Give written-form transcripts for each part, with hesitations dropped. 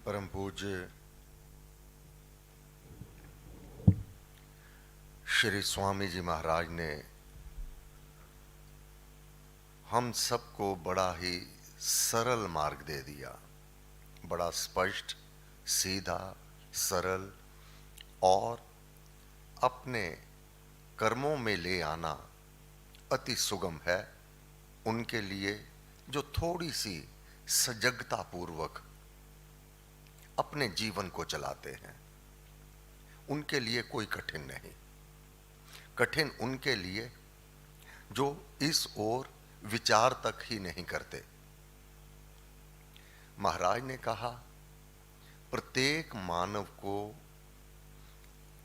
परम पूज्य श्री स्वामी जी महाराज ने हम सबको बड़ा ही सरल मार्ग दे दिया। बड़ा स्पष्ट, सीधा, सरल और अपने कर्मों में ले आना अति सुगम है उनके लिए जो थोड़ी सी सजगता पूर्वक अपने जीवन को चलाते हैं। उनके लिए कोई कठिन नहीं। कठिन उनके लिए जो इस ओर विचार तक ही नहीं करते। महाराज ने कहा, प्रत्येक मानव को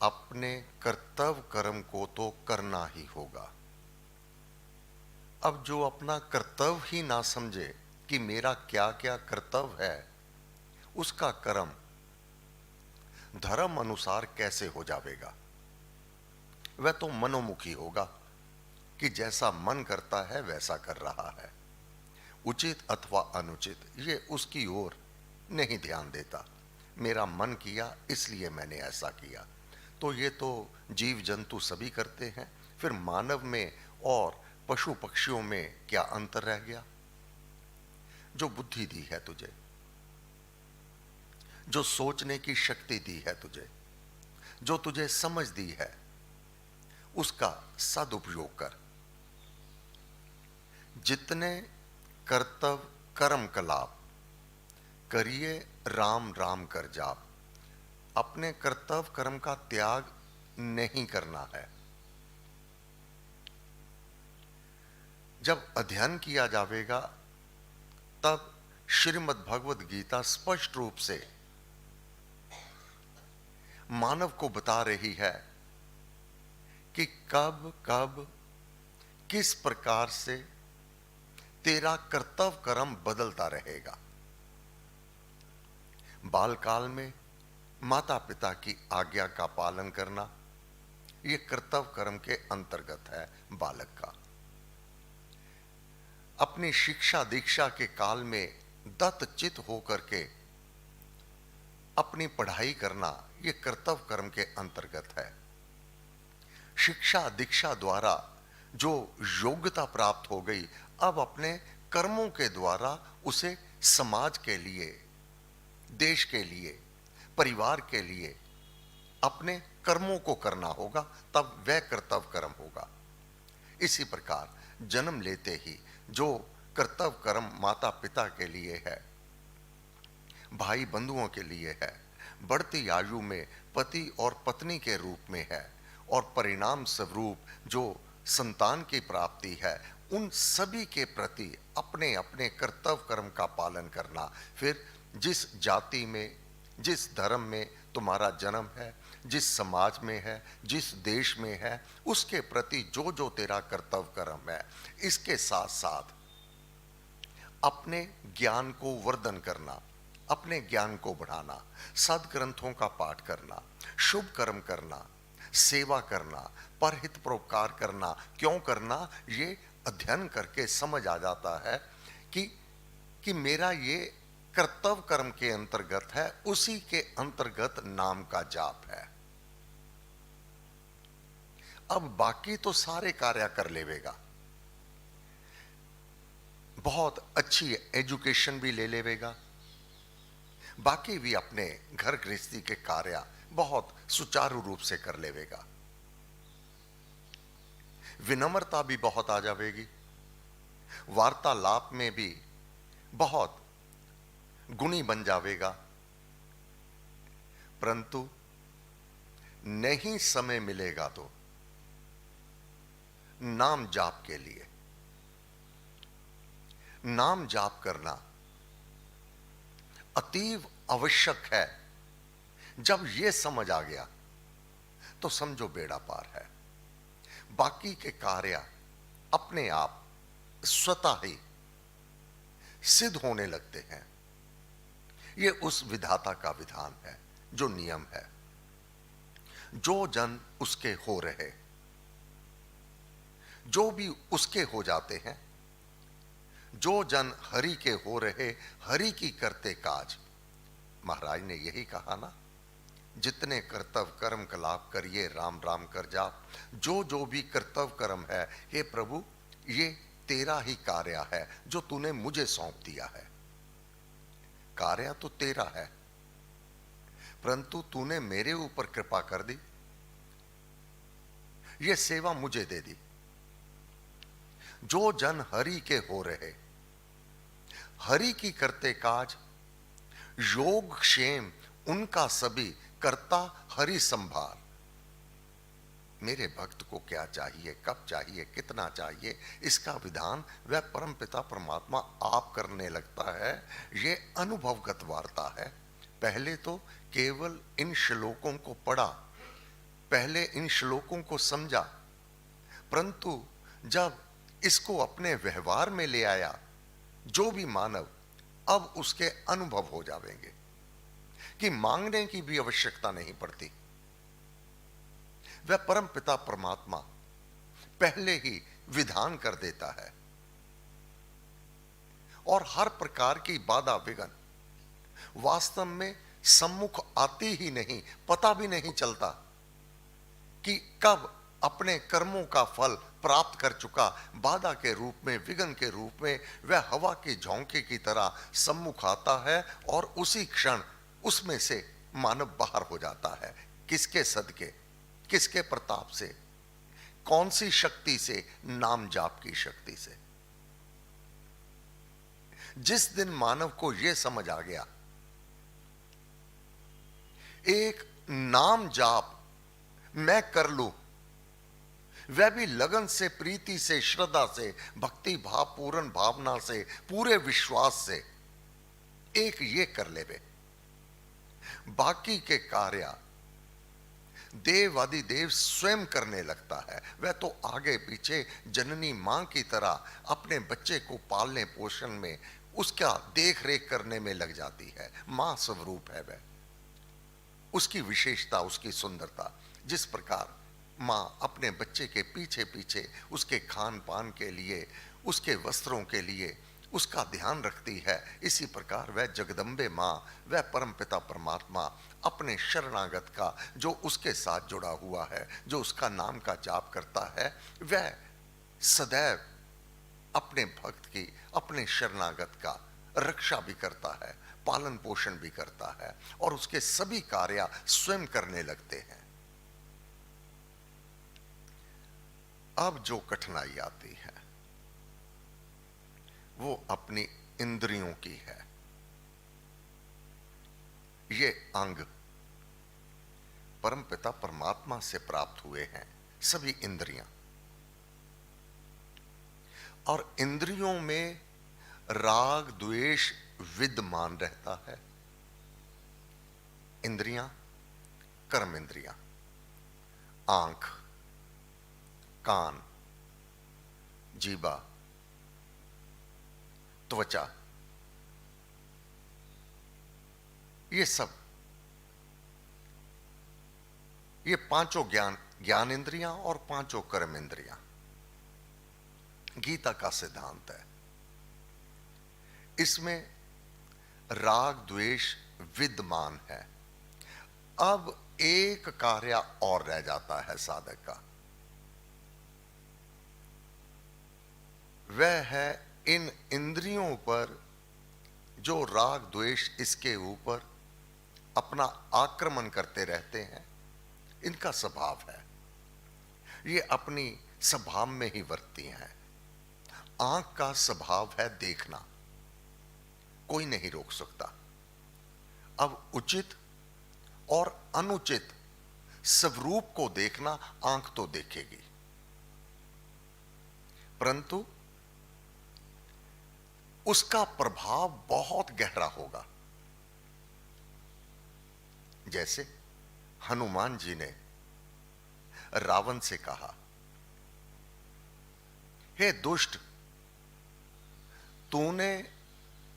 अपने कर्तव्य कर्म को तो करना ही होगा। अब जो अपना कर्तव्य ही ना समझे कि मेरा क्या क्या कर्तव्य है, उसका कर्म धर्म अनुसार कैसे हो जाएगा? वह तो मनोमुखी होगा कि जैसा मन करता है वैसा कर रहा है। उचित अथवा अनुचित ये उसकी ओर नहीं ध्यान देता। मेरा मन किया इसलिए मैंने ऐसा किया। तो ये तो जीव जंतु सभी करते हैं। फिर मानव में और पशु पक्षियों में क्या अंतर रह गया? जो बुद्धि दी है तुझे, जो सोचने की शक्ति दी है तुझे, जो तुझे समझ दी है, उसका सदुपयोग कर। जितने कर्तव्य कर्म कलाप करिए राम राम कर जाप। अपने कर्तव्य कर्म का त्याग नहीं करना है। जब अध्ययन किया जाएगा तब श्रीमद् भगवद गीता स्पष्ट रूप से मानव को बता रही है कि कब कब किस प्रकार से तेरा कर्तव्य कर्म बदलता रहेगा। बालकाल में माता पिता की आज्ञा का पालन करना यह कर्तव्य कर्म के अंतर्गत है। बालक का अपनी शिक्षा दीक्षा के काल में दत्तचित होकर के अपनी पढ़ाई करना यह कर्तव्य कर्म के अंतर्गत है। शिक्षा दीक्षा द्वारा जो योग्यता प्राप्त हो गई, अब अपने कर्मों के द्वारा उसे समाज के लिए, देश के लिए, परिवार के लिए अपने कर्मों को करना होगा, तब वह कर्तव्य कर्म होगा। इसी प्रकार जन्म लेते ही जो कर्तव्य कर्म माता पिता के लिए है, भाई बंधुओं के लिए है, बढ़ती आयु में पति और पत्नी के रूप में है, और परिणाम स्वरूप जो संतान की प्राप्ति है, उन सभी के प्रति अपने अपने कर्तव्य कर्म का पालन करना। फिर जिस जाति में, जिस धर्म में तुम्हारा जन्म है, जिस समाज में है, जिस देश में है, उसके प्रति जो जो तेरा कर्तव्य कर्म है, इसके साथ साथ अपने ज्ञान को वर्धन करना, अपने ज्ञान को बढ़ाना, सद्ग्रंथों का पाठ करना, शुभ कर्म करना, सेवा करना, परहित परोपकार करना। क्यों करना? ये अध्ययन करके समझ आ जाता है कि मेरा ये कर्तव्य कर्म के अंतर्गत है, उसी के अंतर्गत नाम का जाप है। अब बाकी तो सारे कार्य कर लेवेगा, बहुत अच्छी एजुकेशन भी ले लेवेगा, बाकी भी अपने घर गृहस्थी के कार्य बहुत सुचारू रूप से कर लेवेगा, विनम्रता भी बहुत आ जाएगी, वार्तालाप में भी बहुत गुणी बन जाएगा। परंतु नहीं समय मिलेगा तो नाम जाप के लिए, नाम जाप करना अतीव आवश्यक है। जब यह समझ आ गया तो समझो बेड़ा पार है। बाकी के कार्य अपने आप स्वतः ही सिद्ध होने लगते हैं। यह उस विधाता का विधान है, जो नियम है। जो जन उसके हो रहे, जो भी उसके हो जाते हैं, जो जन हरि के हो रहे, हरि की करते काज। महाराज ने यही कहा ना, जितने कर्तव्य कर्म कलाप करिए, राम राम कर जाप। जो जो भी कर्तव्य कर्म है, हे प्रभु ये तेरा ही कार्य है जो तूने मुझे सौंप दिया है। कार्य तो तेरा है, परंतु तूने मेरे ऊपर कृपा कर दी, ये सेवा मुझे दे दी। जो जन हरि के हो रहे, हरि की करते काज, योग क्षेम उनका सभी करता हरि संभार। मेरे भक्त को क्या चाहिए, कब चाहिए, कितना चाहिए, इसका विधान वह परमपिता परमात्मा आप करने लगता है। ये अनुभवगत वार्ता है। पहले तो केवल इन श्लोकों को पढ़ा, पहले इन श्लोकों को समझा, परंतु जब इसको अपने व्यवहार में ले आया, जो भी मानव, अब उसके अनुभव हो जाएंगे कि मांगने की भी आवश्यकता नहीं पड़ती। वह परम पिता परमात्मा पहले ही विधान कर देता है और हर प्रकार की बाधा विघ्न वास्तव में सम्मुख आती ही नहीं, पता भी नहीं चलता कि कब अपने कर्मों का फल प्राप्त कर चुका, बाधा के रूप में, विघ्न के रूप में वह हवा के झोंके की तरह सम्मुख आता है और उसी क्षण उसमें से मानव बाहर हो जाता है। किसके सदके, किसके प्रताप से, कौन सी शक्ति से? नाम जाप की शक्ति से। जिस दिन मानव को यह समझ आ गया, एक नाम जाप मैं कर लूं, वह भी लगन से, प्रीति से, श्रद्धा से, भक्ति भाव पूर्ण भावना से, पूरे विश्वास से एक ये कर लेवे, बाकी के कार्य देव आदि देव स्वयं करने लगता है। वह तो आगे पीछे जननी मां की तरह अपने बच्चे को पालने पोषण में, उसका देख रेख करने में लग जाती है। मां स्वरूप है वह, उसकी विशेषता, उसकी सुंदरता। जिस प्रकार मां अपने बच्चे के पीछे पीछे उसके खान पान के लिए, उसके वस्त्रों के लिए उसका ध्यान रखती है, इसी प्रकार वह जगदम्बे मां, वह परमपिता परमात्मा अपने शरणागत का, जो उसके साथ जुड़ा हुआ है, जो उसका नाम का जाप करता है, वह सदैव अपने भक्त की, अपने शरणागत का रक्षा भी करता है, पालन पोषण भी करता है और उसके सभी कार्य स्वयं करने लगते हैं। अब जो कठिनाई आती है वो अपनी इंद्रियों की है। ये अंग परमपिता परमात्मा से प्राप्त हुए हैं, सभी इंद्रियां, और इंद्रियों में राग द्वेष विद्यमान रहता है। इंद्रियां, कर्म इंद्रियां, आंख, कान, जीवा, त्वचा, ये सब, ये पांचों ज्ञान इंद्रियां और पांचों कर्म इंद्रियां गीता का सिद्धांत है। इसमें राग द्वेष विद्यमान है। अब एक कार्य और रह जाता है साधक का, वह है इन इंद्रियों पर जो राग द्वेष इसके ऊपर अपना आक्रमण करते रहते हैं। इनका स्वभाव है, ये अपनी स्वभाव में ही वर्तती हैं। आंख का स्वभाव है देखना, कोई नहीं रोक सकता। अब उचित और अनुचित स्वरूप को देखना आंख तो देखेगी, परंतु उसका प्रभाव बहुत गहरा होगा। जैसे हनुमान जी ने रावण से कहा, हे दुष्ट, तूने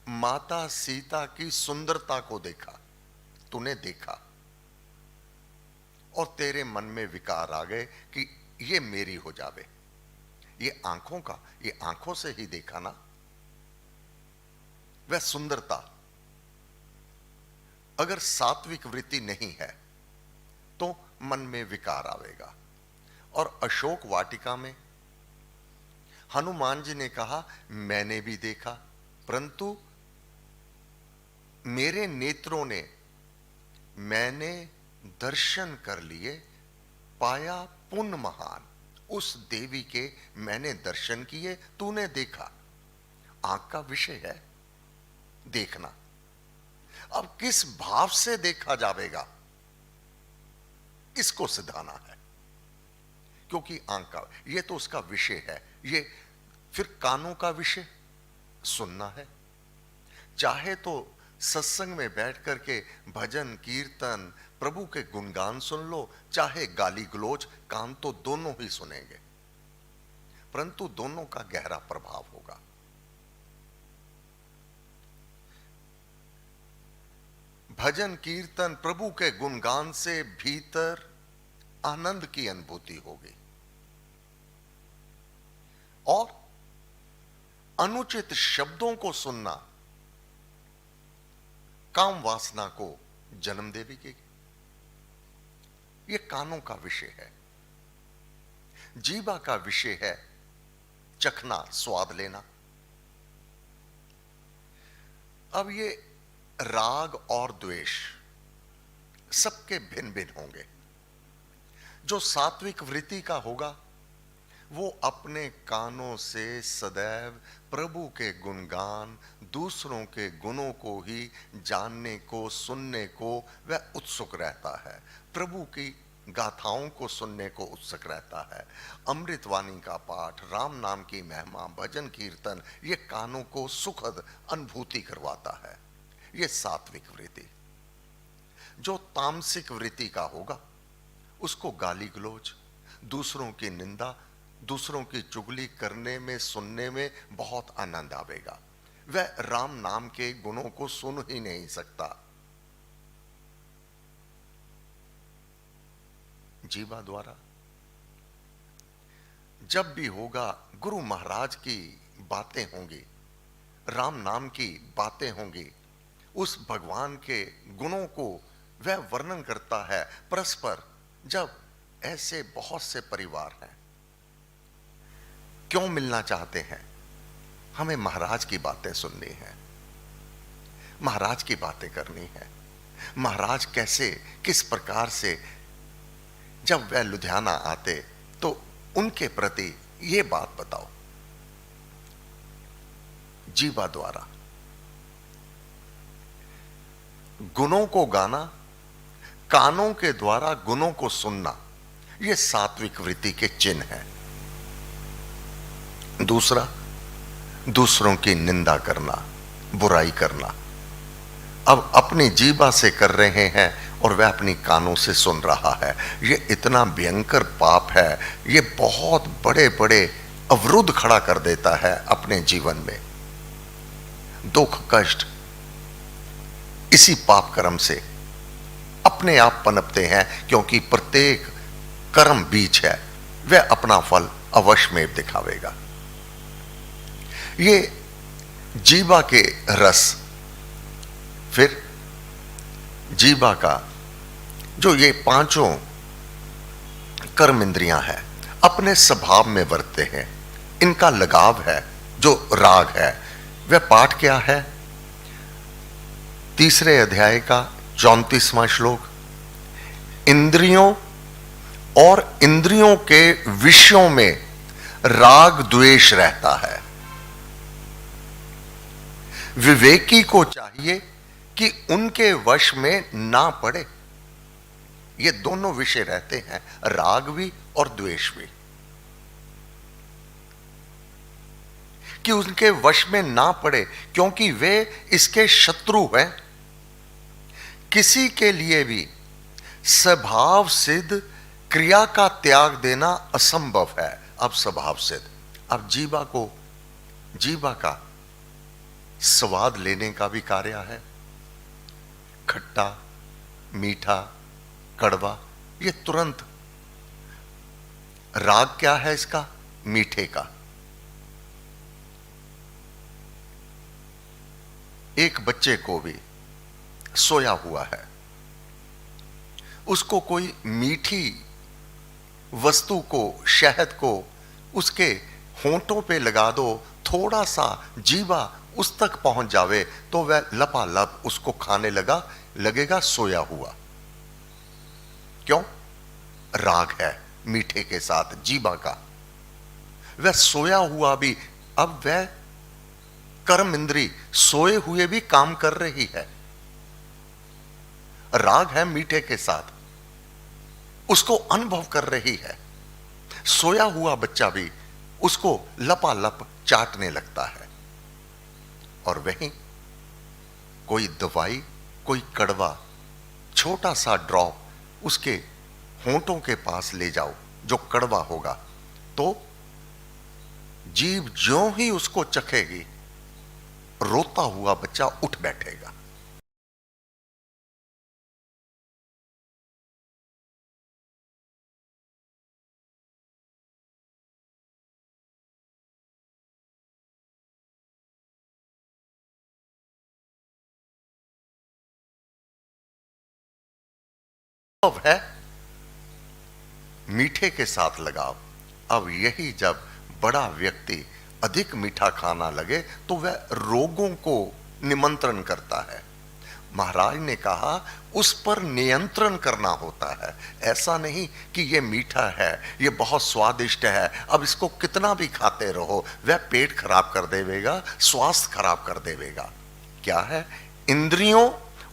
माता सीता की सुंदरता को देखा, तूने देखा और तेरे मन में विकार आ गए कि ये मेरी हो जावे। ये आंखों का, ये आंखों से ही देखा ना, वह सुंदरता अगर सात्विक वृत्ति नहीं है तो मन में विकार आवेगा। और अशोक वाटिका में हनुमान जी ने कहा, मैंने भी देखा, परंतु मेरे नेत्रों ने, मैंने दर्शन कर लिए, पाया पुण्य महान। उस देवी के मैंने दर्शन किए, तूने देखा। आंख का विषय है देखना। अब किस भाव से देखा जाएगा, इसको सिधाना है, क्योंकि आंख का ये तो उसका विषय है। ये फिर कानों का विषय सुनना है। चाहे तो सत्संग में बैठ करके भजन कीर्तन प्रभु के गुणगान सुन लो, चाहे गाली गलोच, कान तो दोनों ही सुनेंगे, परंतु दोनों का गहरा प्रभाव होगा। भजन कीर्तन प्रभु के गुणगान से भीतर आनंद की अनुभूति होगी, और अनुचित शब्दों को सुनना काम वासना को जन्म देगी। यह कानों का विषय है। जीवा का विषय है चखना, स्वाद लेना। अब ये राग और द्वेष सबके भिन्न भिन्न होंगे। जो सात्विक वृत्ति का होगा वो अपने कानों से सदैव प्रभु के गुणगान, दूसरों के गुणों को ही जानने को, सुनने को वह उत्सुक रहता है। प्रभु की गाथाओं को सुनने को उत्सुक रहता है। अमृतवाणी का पाठ, राम नाम की महिमा, भजन कीर्तन, ये कानों को सुखद अनुभूति करवाता है। ये सात्विक वृत्ति। जो तामसिक वृत्ति का होगा उसको गाली गलौज, दूसरों की निंदा, दूसरों की चुगली करने में, सुनने में बहुत आनंद आवेगा। वह राम नाम के गुणों को सुन ही नहीं सकता। जीवा द्वारा जब भी होगा गुरु महाराज की बातें होंगी, राम नाम की बातें होंगी, उस भगवान के गुणों को वह वर्णन करता है परस्पर। जब ऐसे बहुत से परिवार हैं, क्यों मिलना चाहते हैं? हमें महाराज की बातें सुननी है, महाराज की बातें करनी है। महाराज कैसे, किस प्रकार से, जब वह लुधियाना आते तो उनके प्रति ये बात बताओ। जीवा द्वारा गुणों को गाना, कानों के द्वारा गुणों को सुनना, यह सात्विक वृत्ति के चिन्ह है। दूसरा, दूसरों की निंदा करना, बुराई करना। अब अपनी जीवा से कर रहे हैं और वह अपनी कानों से सुन रहा है। यह इतना भयंकर पाप है। यह बहुत बड़े बड़े अवरुद्ध खड़ा कर देता है अपने जीवन में। दुख कष्ट इसी पाप कर्म से अपने आप पनपते हैं, क्योंकि प्रत्येक कर्म बीज है, वह अपना फल अवश्य में दिखावेगा। ये जीवा के रस। फिर जीवा का जो ये पांचों कर्म इंद्रियां हैं, अपने स्वभाव में वर्तते हैं। इनका लगाव है जो राग है। वह पाठ क्या है? 3 अध्याय का 34वां श्लोक। इंद्रियों और इंद्रियों के विषयों में राग द्वेष रहता है। विवेकी को चाहिए कि उनके वश में ना पड़े। ये दोनों विषय रहते हैं, राग भी और द्वेष भी, कि उनके वश में ना पड़े, क्योंकि वे इसके शत्रु हैं। किसी के लिए भी स्वभाव सिद्ध क्रिया का त्याग देना असंभव है। अब स्वभाव सिद्ध, अब जीवा का स्वाद लेने का भी कार्य है। खट्टा, मीठा, कड़वा, ये तुरंत। राग क्या है इसका? मीठे का। एक बच्चे को भी सोया हुआ है, उसको कोई मीठी वस्तु को, शहद को उसके होंठों पे लगा दो, थोड़ा सा जीवा उस तक पहुंच जावे तो वह लपालप उसको खाने लगेगा सोया हुआ। क्यों? राग है मीठे के साथ जीवा का। वह सोया हुआ भी, अब वह कर्म इंद्री सोए हुए भी काम कर रही है, राग है मीठे के साथ, उसको अनुभव कर रही है। सोया हुआ बच्चा भी उसको लपालप चाटने लगता है। और वहीं कोई दवाई, कोई कड़वा छोटा सा ड्रॉप उसके होंठों के पास ले जाओ जो कड़वा होगा, तो जीभ ज्यों ही उसको चखेगी, रोता हुआ बच्चा उठ बैठेगा। अब है मीठे के साथ लगाव। अब यही जब बड़ा व्यक्ति अधिक मीठा खाना लगे तो वह रोगों को निमंत्रण करता है। महाराज ने कहा उस पर नियंत्रण करना होता है। ऐसा नहीं कि ये मीठा है, ये बहुत स्वादिष्ट है, अब इसको कितना भी खाते रहो, वह पेट खराब कर देवेगा, स्वास्थ्य खराब कर देवेगा। क्या है? इंद्रियों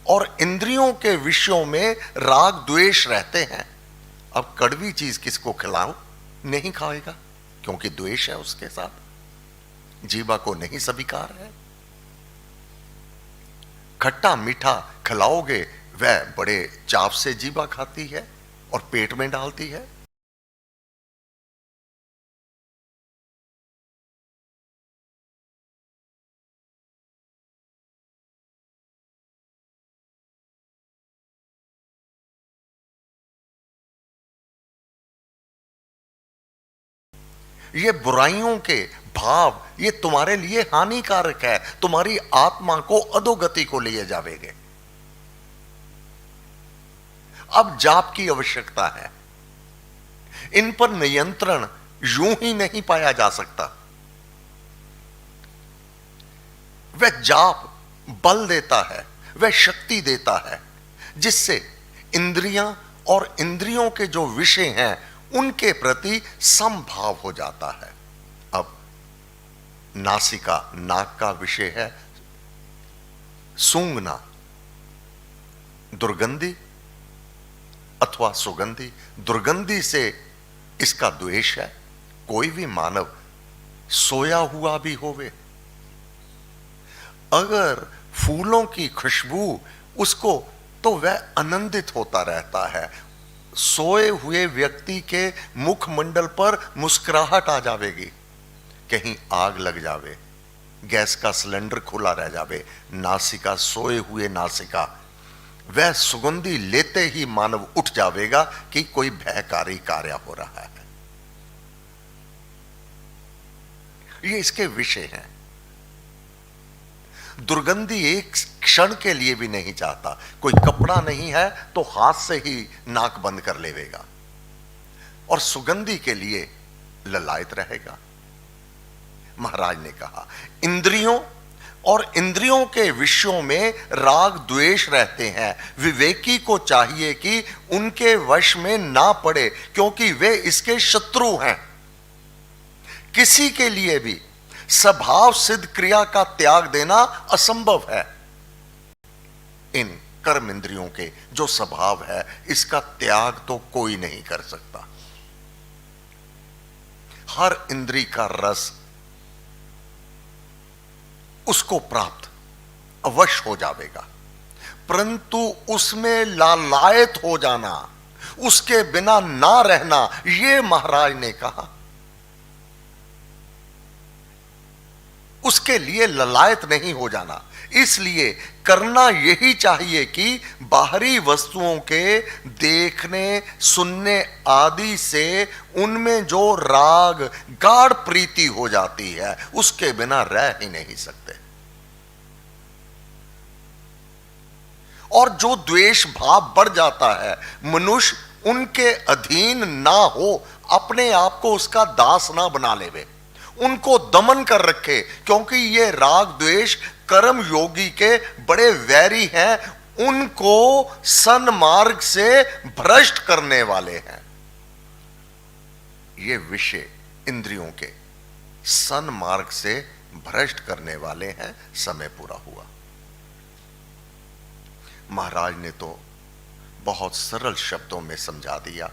और इंद्रियों के विषयों में राग द्वेष रहते हैं। अब कड़वी चीज किसको खिलाओ? नहीं खाएगा, क्योंकि द्वेष है उसके साथ, जीवा को नहीं स्वीकार है। खट्टा मीठा खिलाओगे, वह बड़े चाव से जीवा खाती है और पेट में डालती है। ये बुराइयों के भाव ये तुम्हारे लिए हानिकारक है, तुम्हारी आत्मा को अधोगति को लिए जावेंगे। अब जाप की आवश्यकता है। इन पर नियंत्रण यूं ही नहीं पाया जा सकता। वह जाप बल देता है, वह शक्ति देता है, जिससे इंद्रियां और इंद्रियों के जो विषय हैं उनके प्रति समभाव हो जाता है। अब नासिका, नाक का विषय है, सूंघना, दुर्गंधी अथवा सुगंधी। दुर्गंधी से इसका द्वेष है। कोई भी मानव सोया हुआ भी होवे, अगर फूलों की खुशबू उसको, तो वह आनंदित होता रहता है। सोए हुए व्यक्ति के मुखमंडल पर मुस्कुराहट आ जावेगी। कहीं आग लग जावे, गैस का सिलेंडर खुला रह जावे, नासिका, सोए हुए नासिका, वह सुगंधी लेते ही मानव उठ जावेगा कि कोई भयकारी कार्य हो रहा है। ये इसके विषय हैं। दुर्गंधी एक क्षण के लिए भी नहीं चाहता। कोई कपड़ा नहीं है तो हाथ से ही नाक बंद कर लेवेगा, और सुगंधी के लिए ललायत रहेगा। महाराज ने कहा इंद्रियों और इंद्रियों के विषयों में राग द्वेष रहते हैं। विवेकी को चाहिए कि उनके वश में ना पड़े, क्योंकि वे इसके शत्रु हैं। किसी के लिए भी स्वभाव सिद्ध क्रिया का त्याग देना असंभव है। इन कर्म इंद्रियों के जो स्वभाव है, इसका त्याग तो कोई नहीं कर सकता। हर इंद्री का रस उसको प्राप्त अवश्य हो जाएगा, परंतु उसमें लालायत हो जाना, उसके बिना ना रहना, यह महाराज ने कहा। उसके लिए ललायत नहीं हो जाना। इसलिए करना यही चाहिए कि बाहरी वस्तुओं के देखने, सुनने आदि से उनमें जो राग, गाढ़ प्रीति हो जाती है, उसके बिना रह ही नहीं सकते। और जो द्वेष भाव बढ़ जाता है, मनुष्य उनके अधीन ना हो, अपने आप को उसका दास ना बना लेवे, उनको दमन कर रखे, क्योंकि ये राग द्वेष कर्म योगी के बड़े वैरी हैं, उनको सन्मार्ग से भ्रष्ट करने वाले हैं। ये विषय इंद्रियों के सन्मार्ग से भ्रष्ट करने वाले हैं। समय पूरा हुआ। महाराज ने तो बहुत सरल शब्दों में समझा दिया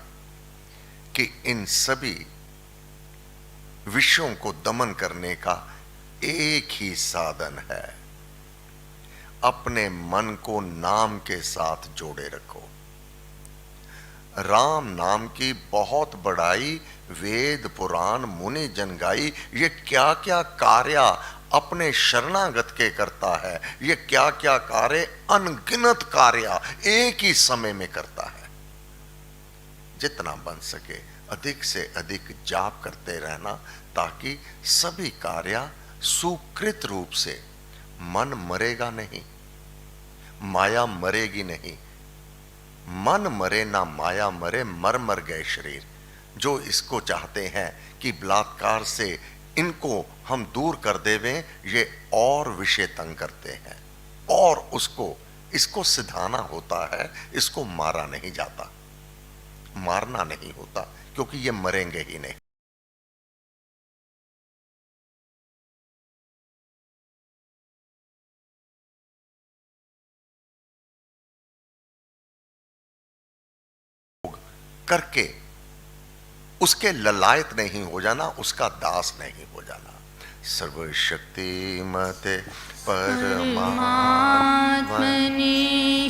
कि इन सभी विषयों को दमन करने का एक ही साधन है, अपने मन को नाम के साथ जोड़े रखो। राम नाम की बहुत बड़ाई वेद पुराण मुनि जन गाई, ये क्या क्या कार्य अपने शरणागत के करता है, ये क्या क्या कार्य, अनगिनत कार्य एक ही समय में करता है। जितना बन सके अधिक से अधिक जाप करते रहना, ताकि सभी कार्य सुकृत रूप से, मन मरेगा नहीं, माया मरेगी नहीं, मन मरे ना माया मरे, मर मर गए शरीर। जो इसको चाहते हैं कि बलात्कार से इनको हम दूर कर देवें, ये और विषय तंग करते हैं, और इसको सिधाना होता है, इसको मारा नहीं जाता, मारना नहीं होता, क्योंकि ये मरेंगे ही नहीं। करके उसके ललायत नहीं हो जाना, उसका दास नहीं हो जाना। सर्वशक्ति मते परमात्मने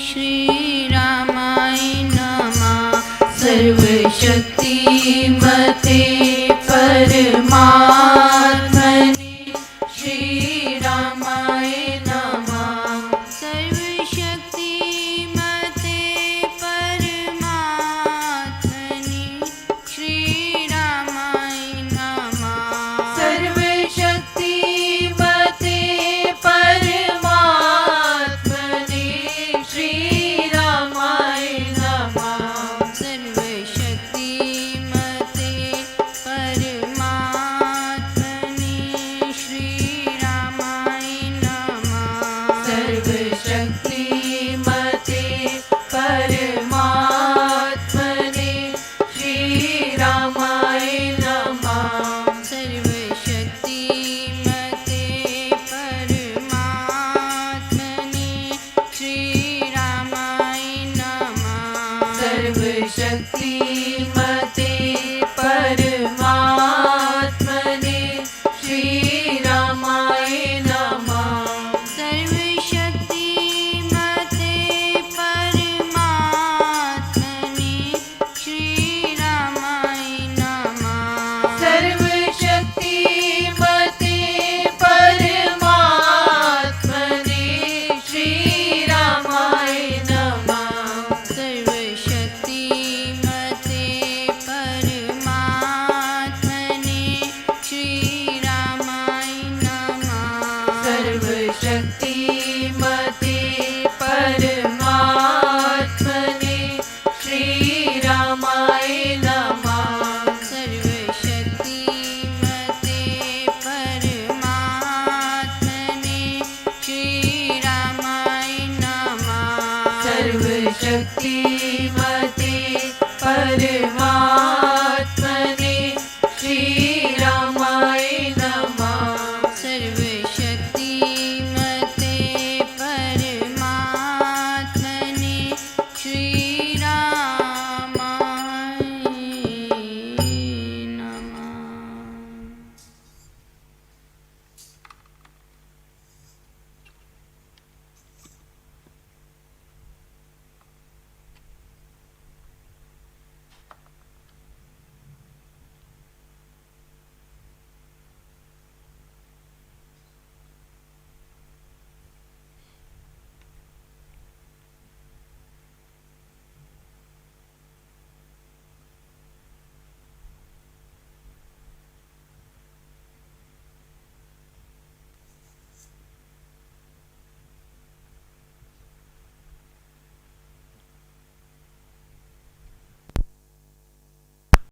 श्री रामाय नमः। सर्वशक्ति मते परमात्मने श्री रामाय नमः। सर्वशक्ति मते परमात्मने श्री रामाय नमः। सर्वशक्ति मते परमात्मने श्री रामाय नमः। सर्वशक्ति मते परमात्मने श्री रामाय नमः। सर्वशक्ति मते परमात्मने श्री रामाय नमः। सर्वशक्ति मते परमात्मने श्री रामाय नमः। सर्वशक्ति मते परमात्मने श्री रामाय नमः। सर्वशक्ति मते परमात्मने श्री रामाय नमः। सर्वशक्ति मते परमात्मने श्री रामाय नमः। सर्वशक्ति मते परमात्मने श्री रामाय नमः। सर्वशक्ति मते परमात्मने श्री रामाय नमः। सर्वशक्ति मते परमात्मने श्री रामाय नमः। सर्वशक्ति